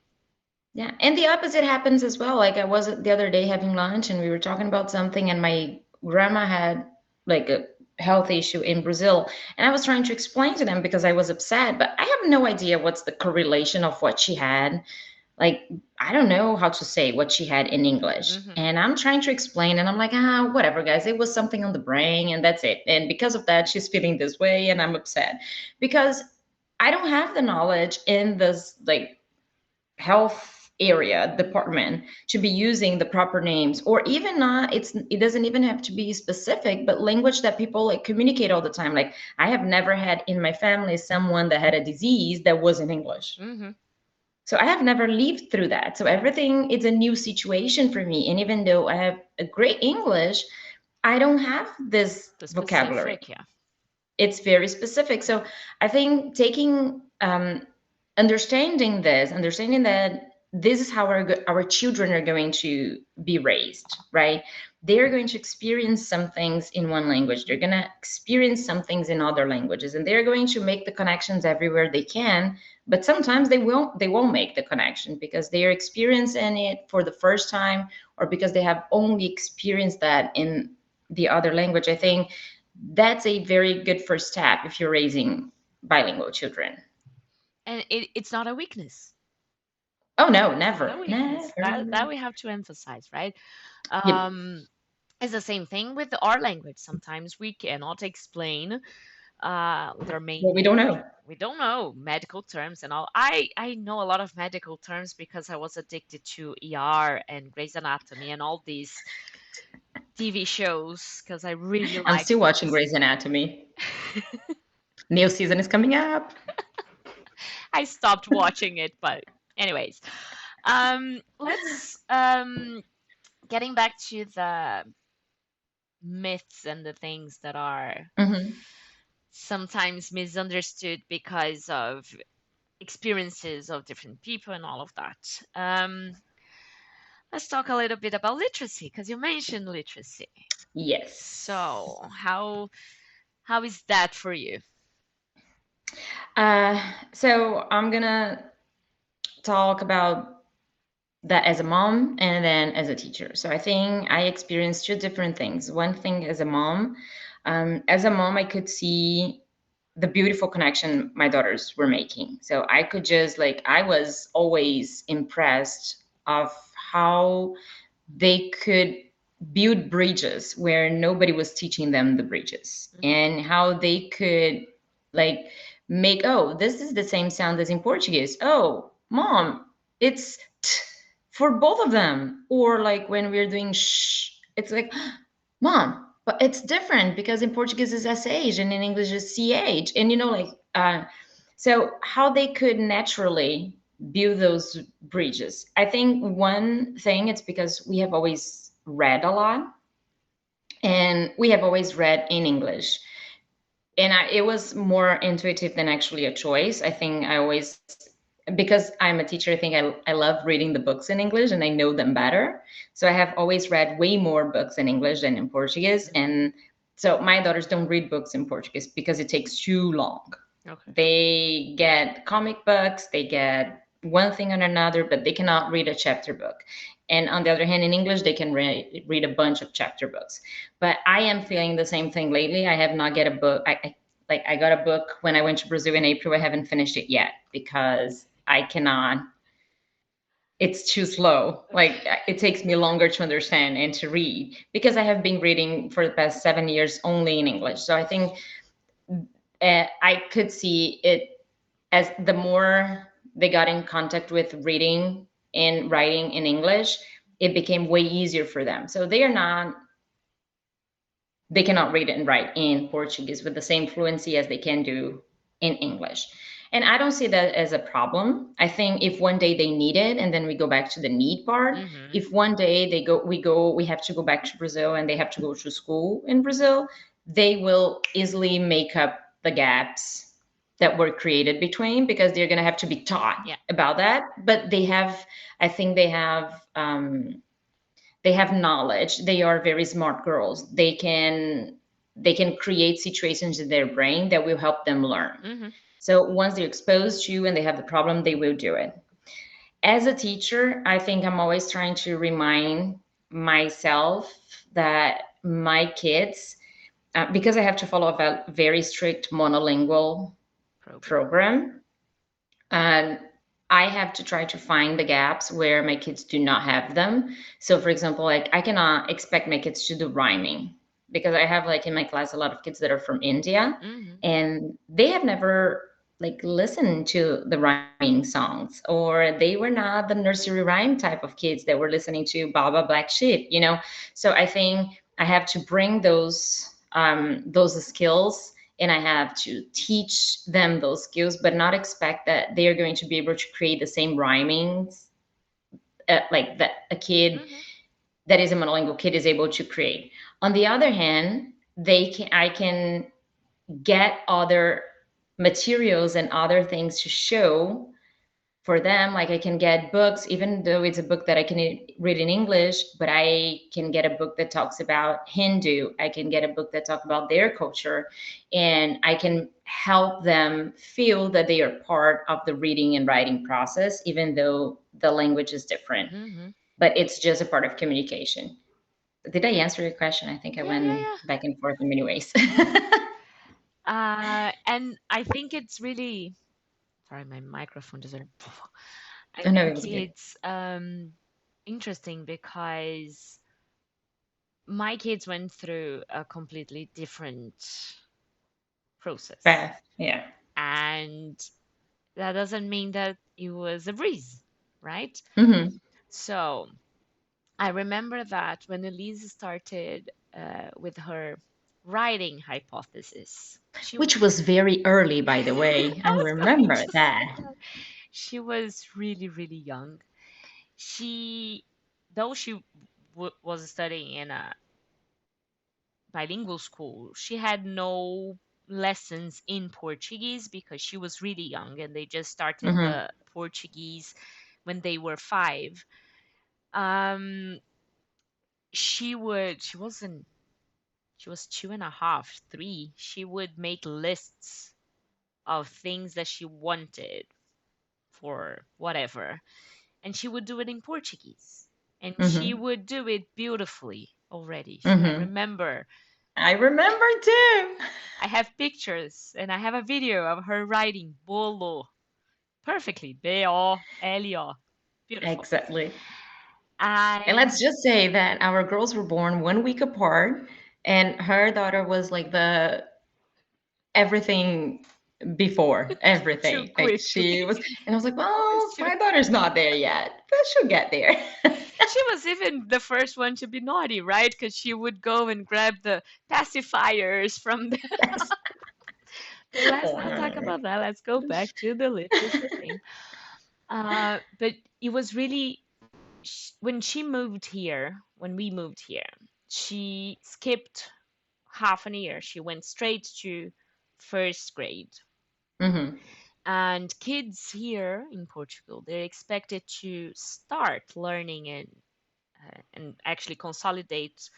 Yeah, and the opposite happens as well. Like I was the other day having lunch and we were talking about something, and my grandma had like a health issue in Brazil, and I was trying to explain to them because I was upset, but I have no idea what's the correlation of what she had. Like I don't know how to say what she had in English. Hmm. And I'm trying to explain and I'm like, whatever guys, it was something on the brain and that's it. And because of that she's feeling this way and I'm upset because I don't have the knowledge in this like health area department to be using the proper names, or even not, it doesn't even have to be specific, but language that people like communicate all the time. Like I have never had in my family someone that had a disease that was in English, Hmm. so I have never lived through that, so everything is a new situation for me. And even though I have a great English, I don't have this The vocabulary. specific, yeah. It's very specific. So I think taking understanding that this is how our children are going to be raised, right? They're going to experience some things in one language, they're going to experience some things in other languages, and they're going to make the connections everywhere they can. But sometimes they won't make the connection because they are experiencing it for the first time, or because they have only experienced that in the other language. I think that's a very good first step if you're raising bilingual children. And it's not a weakness. Oh no, It's not a never, weakness. That never. we have to emphasize, right? Yep. Um, it's the same thing with our language. Sometimes we cannot explain. There may Well, we don't know. we don't know medical terms and all. I know a lot of medical terms because I was addicted to ER and Grey's Anatomy and all these TV shows because I really I'm like still watching those. Grey's Anatomy. New season is coming up. I stopped watching it, but anyways, let's getting back to the myths and the things that are Hmm. sometimes misunderstood because of experiences of different people and all of that. Let's talk a little bit about literacy because you mentioned literacy. Yes. So how is that for you? Uh, so I'm gonna talk about that as a mom and then as a teacher. So I think I experienced two different things. One thing as a mom, I could see the beautiful connection my daughters were making. So I could just like I was always impressed of how they could build bridges where nobody was teaching them the bridges, Hmm. and how they could like make, oh, this is the same sound as in Portuguese. Oh mom, it's t for both of them. Or like when we're doing shh, it's like mom, but it's different because in Portuguese is sh and in English is ch. And like so how they could naturally build those bridges. I think one thing, it's because we have always read a lot, and we have always read in English. And it was more intuitive than actually a choice. I think I always, because I'm a teacher, I think I love reading the books in English and I know them better. So I have always read way more books in English than in Portuguese. Hmm. And so my daughters don't read books in Portuguese because it takes too long. Okay. They get comic books, they get one thing or another, but they cannot read a chapter book. And on the other hand, in English, they can read a bunch of chapter books. But I am feeling the same thing lately. I have not get a book. I got a book when I went to Brazil in April. I haven't finished it yet because I cannot. It's too slow. Like it takes me longer to understand and to read because I have been reading for the past 7 years only in English. So I think I could see it as the more they got in contact with reading and writing in English, it became way easier for them. So they cannot read and write in Portuguese with the same fluency as they can do in English. And I don't see that as a problem. I think if one day they need it, and then we go back to the need part, Hmm. if one day we have to go back to Brazil and they have to go to school in Brazil, they will easily make up the gaps that were created between, because they're going to have to be taught Yeah. about that. But I think they have knowledge. They are very smart girls. They can. they can create situations in their brain that will help them learn. Mm-hmm. So once they're exposed to and they have the problem, they will do it. As a teacher, I think I'm always trying to remind myself that my kids, because I have to follow a very strict monolingual Program. program, and I have to try to find the gaps where my kids do not have them. So, for example, like I cannot expect my kids to do rhyming because I have like in my class a lot of kids that are from India, Mm-hmm. and they have never like listened to the rhyming songs, or they were not the nursery rhyme type of kids that were listening to Baba Black Sheep, you know. So I think I have to bring those skills, and I have to teach them those skills, but not expect that they are going to be able to create the same rhymings like that a kid Mm-hmm. that is a monolingual kid is able to create. On the other hand, I can get other materials and other things to show for them. Like I can get books, even though it's a book that I can read in English, but I can get a book that talks about Hindu. I can get a book that talks about their culture, and I can help them feel that they are part of the reading and writing process, even though the language is different. Mm-hmm. But it's just a part of communication. Did I answer your question? I think I Yeah, yeah, went yeah. back and forth in many ways. And I think it's really, sorry, my microphone doesn't. I I know it think was good. it's interesting because my kids went through a completely different process. Path. Yeah. And that doesn't mean that it was a breeze, right? Hmm. So I remember that when Elise started with her writing hypothesis, Which was very early, by the way. I I was going remember to say that. that she was really, really young. She, though she was studying in a bilingual school, she had no lessons in Portuguese because she was really young and they just started Hmm. the Portuguese when they were 5. Um, she wasn't, she was 2.5, 3. She would make lists of things that she wanted for whatever, and she would do it in Portuguese. And she Hmm. would do it beautifully already. I Hmm. remember I remember too. I have pictures and I have a video of her writing bolo perfectly. B-O-L-O. Beautiful. Exactly. And let's And just say that our girls were born 1 week apart, and her daughter was like the everything before too everything. Like quickly. she was, and I was like, Always well, too. my daughter's not there yet, but she'll get there. She was even the first one to be naughty, right? Because she would go and grab the pacifiers from the. Yes. But let's not talk Oh, about that. Let's go back to the literacy thing. But it was really when she moved here, when we moved here, she skipped half an year. She went straight to first grade. mm-hmm. And kids here in Portugal, they're expected to start learning and actually consolidate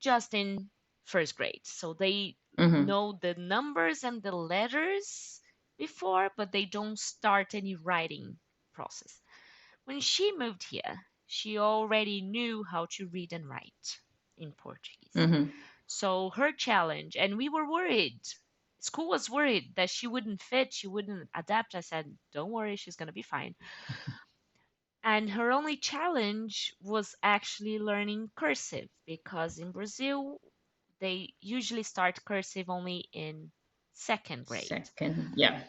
just in first grade. So they Mm-hmm. know the numbers and the letters before, but they don't start any writing process. When she moved here, she already knew how to read and write in Portuguese. Mm-hmm. So her challenge, and we were worried. School was worried that she wouldn't fit, she wouldn't adapt. I said, don't worry, she's going to be fine. And her only challenge was actually learning cursive because in Brazil, they usually start cursive only in second grade. Second, yeah.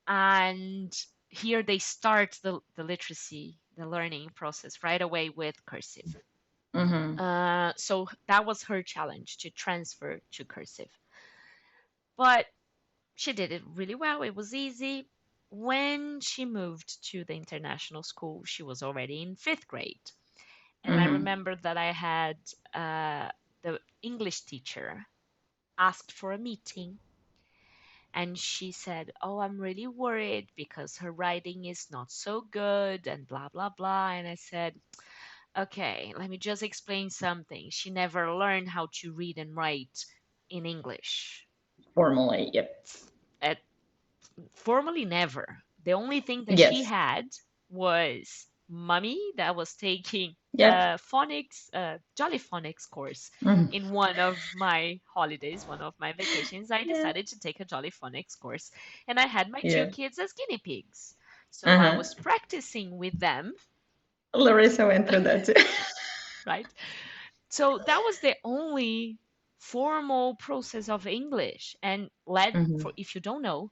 And here they start the literacy, the learning process right away with cursive. Mm-hmm. So that was her challenge to transfer to cursive. But she did it really well. It was easy. When she moved to the international school, she was already in fifth grade. And I Mm-hmm. remember that I had the English teacher asked for a meeting. And she said, oh, I'm really worried because her writing is not so good and blah, blah, blah. And I said, okay, let me just explain something. She never learned how to read and write in English. Formally, yep. At Formally never. The only thing that she Yes. had was mommy that was taking Yep. Jolly Phonics course. Mhm. In one of my holidays, one of my vacations, I Yeah. decided to take a Jolly Phonics course, and I had my two Yeah. kids as guinea pigs. So I Uh-huh. was practicing with them, Larissa went through that too. right? So that was the only formal process of English. And let Hmm. for if you don't know,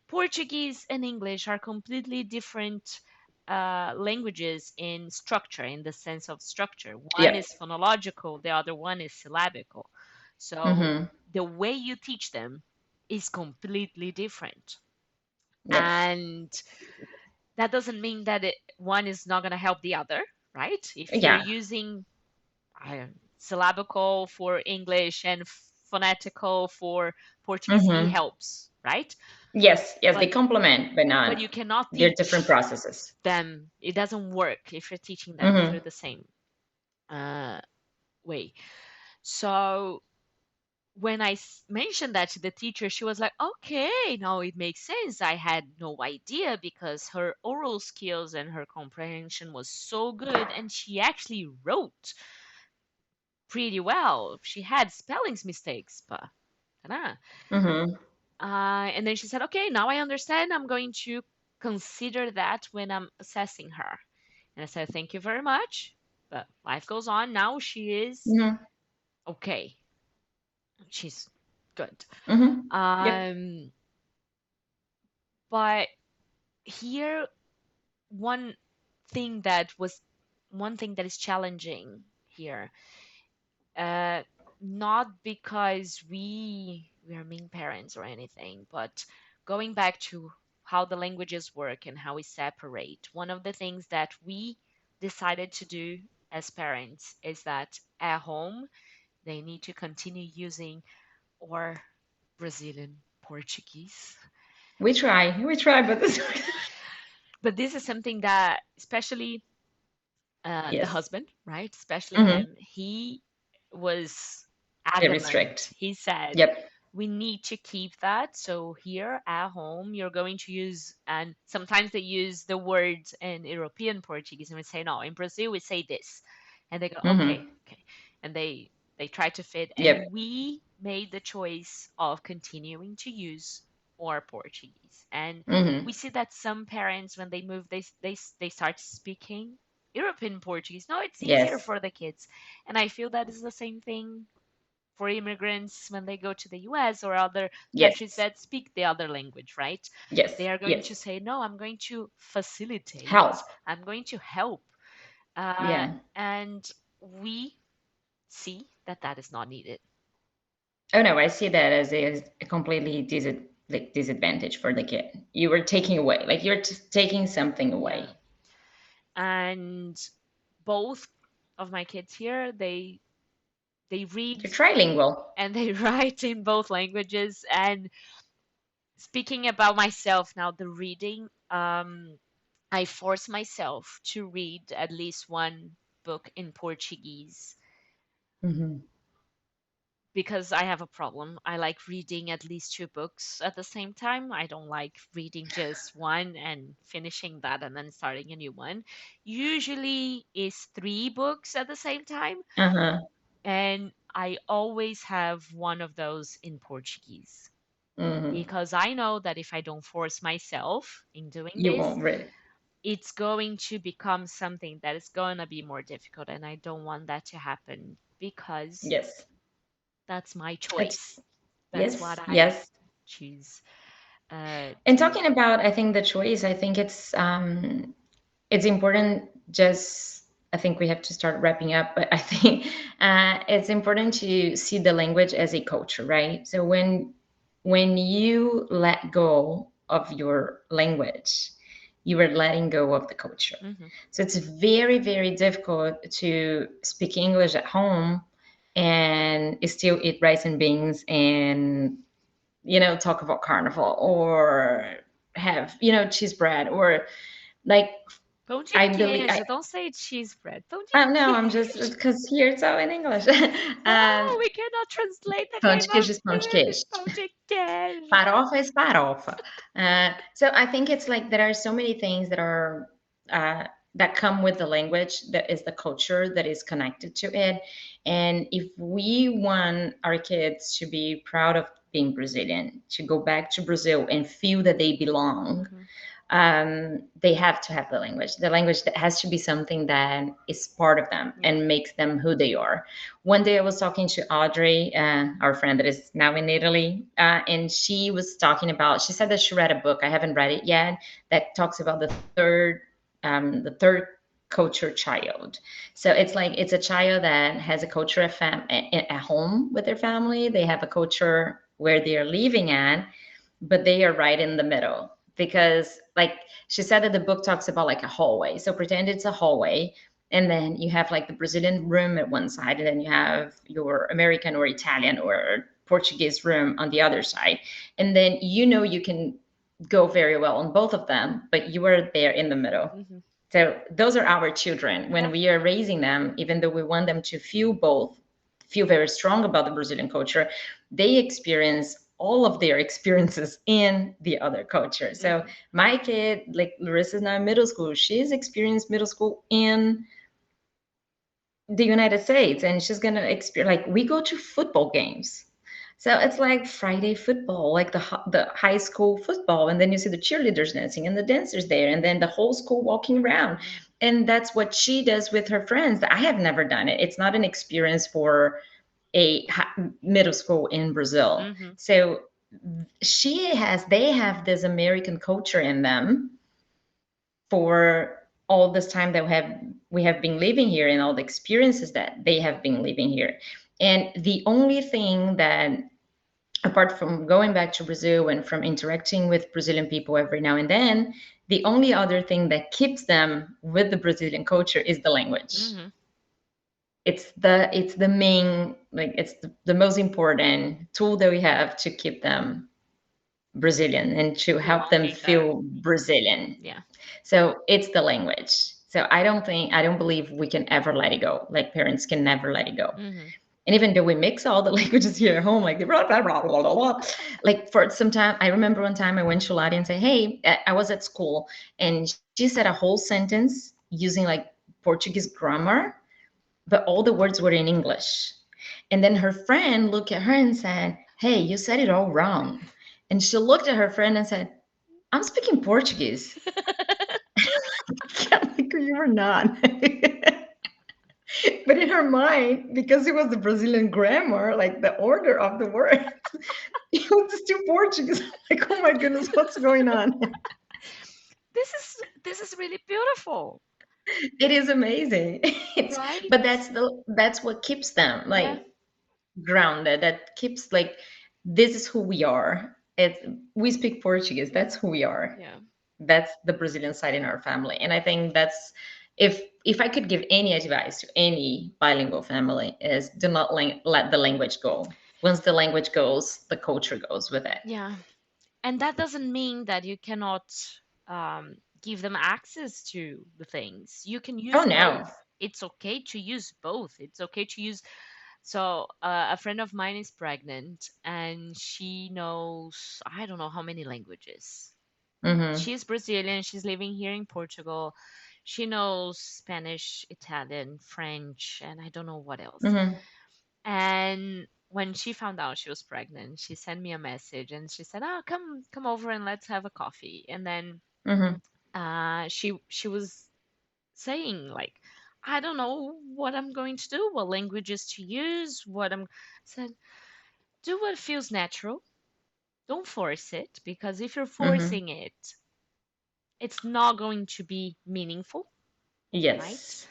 Portuguese and English are completely different languages in structure, in the sense of structure. One Yep. is phonological, the other one is syllabical. So Hmm. the way you teach them is completely different. Yep. And that doesn't mean that one is not going to help the other, right? If you're Yeah. using syllabical for English and phonetical for Portuguese, it Hmm. helps, right? Yes. Yes. They But complement, but but not. you cannot They're different teach processes. them. It doesn't work if you're teaching them through Hmm. the same uh, way. So when I mentioned that to the teacher, she was like, "Okay, now it makes sense. I had no idea because her oral skills and her comprehension was so good, and she actually wrote pretty well. She had spellings mistakes, but ta-da. Hmm. And then she said, "Okay, now I understand. I'm going to consider that when I'm assessing her." And I said, "Thank you very much." But life goes on. Now she is Hmm. okay. She's good. Hmm. Yep. Um, but here, one thing that was one thing that is challenging here, uh, not because we are mean parents or anything, but going back to how the languages work and how we separate, one of the things that we decided to do as parents is that at home they need to continue using or Brazilian Portuguese. We try. We try, but this. But this is something that, especially the Yes. husband, right? Especially Hmm. him, he was Very adamant. strict. He said, Yep. we need to keep that. So here at home, you're going to use, and sometimes they use the words in European Portuguese, and we say, no, in Brazil, we say this. And they go, Hmm. okay, okay. And they try to fit, and Yep. we made the choice of continuing to use our Portuguese. And Hmm. we see that some parents, when they move, they start speaking European Portuguese. No, it's easier Yes. for the kids. And I feel that is the same thing for immigrants when they go to the US or other countries Yes. that speak the other language, right? They Yes. are going to Yes. say, no, I'm going to facilitate, Help. I'm going to help. Yeah. And we see that that is not needed. Oh no, I see that as a completely like disadvantage for the kid. You were taking away, like you're just taking something Yeah. away. And both of my kids here, they read You're trilingual. and they write in both languages. And speaking about myself now, the reading, I force myself to read at least one book in Portuguese Hmm. because I have a problem. I like reading at least two books at the same time. I don't like reading just one and finishing that and then starting a new one. Usually it's three books at the same time, Uh huh. and I always have one of those in Portuguese Hmm. because I know that if I don't force myself in doing You this, won't read. it's going to become something that is going to be more difficult. And I don't want that to happen because Yes. that's my It's choice. That's what yes. I Yes. choose And to do. talking about, I think the choice. I think it's important. Just I think we have to start wrapping up, but I think it's important to see the language as a culture, right? So when you let go of your language, you are letting go of the culture. Hmm. So it's very, very difficult to speak English at home and still eat rice and beans and talk about carnival or have cheese bread or like Pão de I believe queijo. Don't say cheese bread. Pão de no, I'm just queijo. because here it's all in English. No, um, we cannot translate the Pão de name of queijo is pão de food. queijo. Pão de queijo. Farofa is farofa. So I think it's like there are so many things that are uh, that come with the language, that is the culture that is connected to it. And if we want our kids to be proud of being Brazilian, to go back to Brazil and feel that they belong, Mhm, they have to have the language. The language that has to be something that is part of them yeah. and makes them who they are. One day I was talking to Audrey, our friend that is now in Italy, and she was talking about. She said that she read a book. I haven't read it yet. That talks about the third culture child. So it's like it's a child that has a culture at home with their family. They have a culture where they are living at, but they are right in the middle because like she said that the book talks about like a hallway, so pretend it's a hallway, and then you have like the Brazilian room at one side, and then you have your American or Italian or Portuguese room on the other side, and then you can go very well on both of them, but you are there in the middle. Mhm. So those are our children. When Yeah. we are raising them, even though we want them to feel both, feel very strong about the Brazilian culture, they experience all of their experiences in the other culture. So Mhm. my kid, like Larissa is now in middle school, she's experienced middle school in the United States, and she's gonna experience like we go to football games. So it's like Friday football, like the high school football, and then you see the cheerleaders dancing and the dancers there, and then the whole school walking around, Yeah. and that's what she does with her friends. I have never done it. It's not an experience for middle school in Brazil. Mhm. So they have this American culture in them for all this time that we have been living here and all the experiences that they have been living here. And the only thing that, apart from going back to Brazil and from interacting with Brazilian people every now and then, the only other thing that keeps them with the Brazilian culture is the language. Mhm. It's the main, like it's the most important tool that we have to keep them Brazilian and to help them Belonging there. feel Brazilian. Yeah. So it's the language. So I don't believe we can ever let it go. Like parents can never let it go. Mhm. And even though we mix all the languages here at home, like blah, blah, blah, blah, blah, blah, like for some time, I remember one time I went to Lottie and said, "Hey, I was at school," and she said a whole sentence using like Portuguese grammar, but all the words were in English. And then her friend looked at her and said, "Hey, you said it all wrong." And she looked at her friend and said, "I'm speaking Portuguese." I'm like, you were not. But in her mind, because it was the Brazilian grammar, like the order of the words, it was still Portuguese. I'm like, oh my goodness, what's going on? This is really beautiful, It is amazing. It's right? but that's what keeps them Yeah. like grounded. That keeps like this is who we are. We speak Portuguese. That's Yeah. who we are. Yeah. That's the Brazilian side in our family. And I think that's if I could give any advice to any bilingual family is do not let the language go. Once the language goes, the culture goes with it. Yeah. And that doesn't mean that you cannot give them access to the things. You can Oh use no. both. It's okay to use both. It's okay to use. So, a friend of mine is pregnant and she knows, I don't know how many languages. Mm-hmm. She's Brazilian. She's living here in Portugal. She knows Spanish, Italian, French, and I don't know what else. Mm-hmm. And when she found out she was pregnant, she sent me a message and she said, "Oh, come over and let's have a coffee." And then Mm-hmm. she was saying like, "I don't know what I'm going to do, what languages to use, what I'm." Said, "Do what feels natural. Don't force it because if you're Mm-hmm. forcing it, it's not going to be meaningful, right? Yes.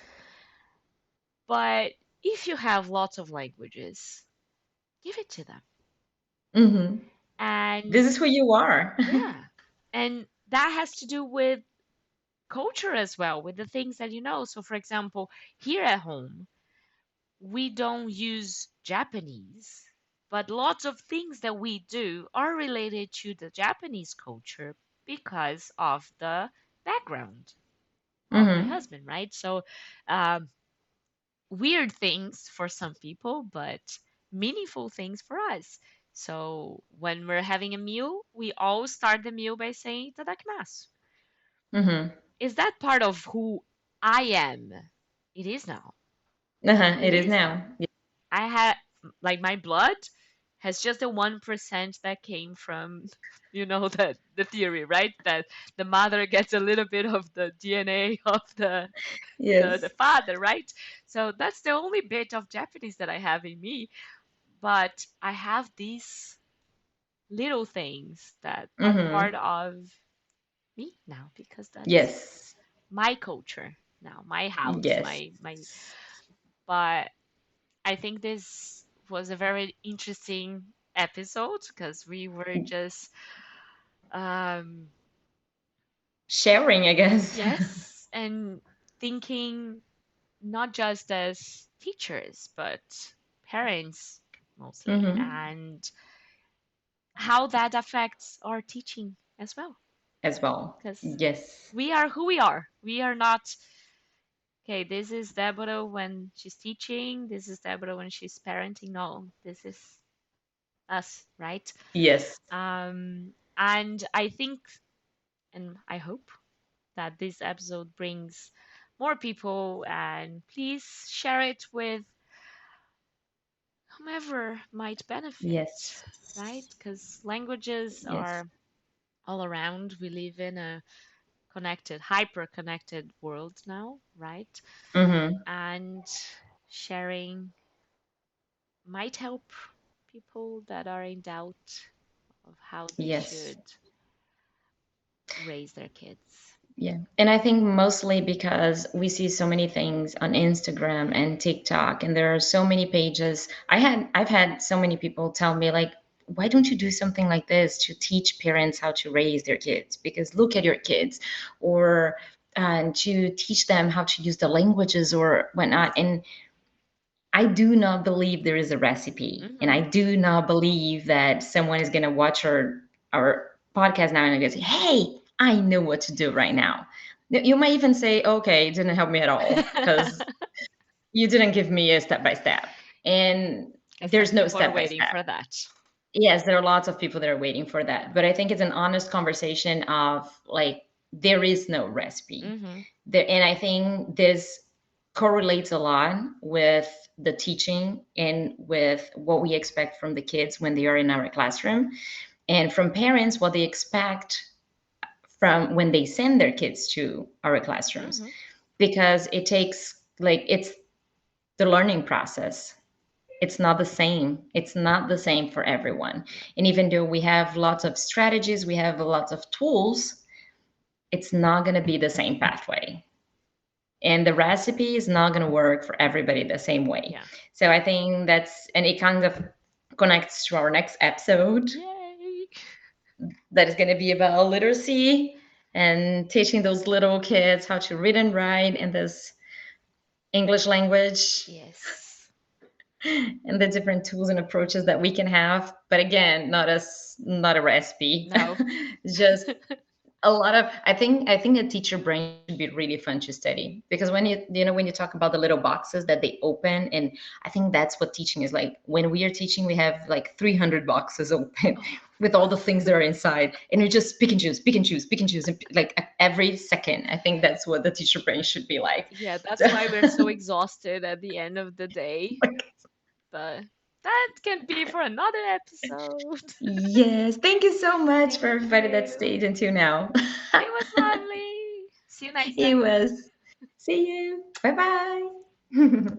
But if you have lots of languages, give it to them." Mm-hmm. And This is who you are. yeah, and that has to do with culture as well, with the things that you know. So, for example, here at home, we don't use Japanese, but lots of things that we do are related to the Japanese culture because of the background. of my Mm-hmm. husband, right? So um, weird things for some people, but meaningful things for us. So when we're having a meal, we always start the meal by saying "Tadakimasu." Mm-hmm. Is that part of who I am? It is now. Uh-huh. It It is is now. now. I had like my blood has just the 1% that came from the theory, right? That the mother gets a little bit of the DNA of the Yes. father, right? So that's the only bit of Japanese that I have in me. But I have these little things that are Mm-hmm. part of me now because that's Yes. my culture now, my house, Yes. my but I think this was a very interesting episode because we were just um Sharing, I guess. yes, and thinking not just as teachers but parents mostly, Mm-hmm. and how that affects our teaching as well, As well. because Yes. we are who we are. We are not, okay, this is Deborah when she's teaching, this is Deborah when she's parenting. No, this is us, right? Yes. And I think, and I hope that this episode brings more people, and please share it with whomever might benefit, Yes. right? Because languages Yes. are all around. We live in a connected, hyper connected world now, right? Mm-hmm. And sharing might help people that are in doubt of how they Yes. should raise their kids. Yeah. And I think mostly because we see so many things on Instagram and TikTok, and there are so many pages. I've had so many people tell me like, why don't you do something like this to teach parents how to raise their kids? Because look at your kids, or to teach them how to use the languages or whatnot. And I do not believe there is a recipe, and Hmm. I do not believe that someone is going to watch our podcast now and going to say, "Hey, I know what to do right now." You might even say, "Okay, it didn't help me at all because you didn't give me a step by step," and Because some there's no people are step by waiting step. for that. Yes, there are lots of people that are waiting for that, but I think it's an honest conversation of like there is no recipe Hmm. there, and I think this correlates a lot with the teaching and with what we expect from the kids when they are in our classroom, and from parents what they expect from when they send their kids to our classrooms, Hmm. because it takes like it's the learning process. It's not the same. It's not the same for everyone. No. And even though we have lots of strategies, we have lots of tools, it's not going to be the same pathway. And the recipe is not going to work for everybody the same way. Yeah. So I think that's, and it kind of connects to our next episode Yay. that is going to be about literacy and teaching those little kids how to read and write in this English language Yes. and the different tools and approaches that we can have. But again, not a recipe. No. Just a lot of I think a teacher brain should be really fun to study, because when when you talk about the little boxes that they open, and I think that's what teaching is like. When we are teaching, we have like 300 boxes open Oh, with all the things that are inside, and we just pick and choose, pick and choose, pick and choose, and like every second. I think that's what the teacher brain should be like. yeah, that's So, why we're so exhausted at the end of the day. But that can be for another episode. yes, thank you so much for Thank everybody that you. stayed until now. It was lovely. See you next It time. was. See you. Bye bye.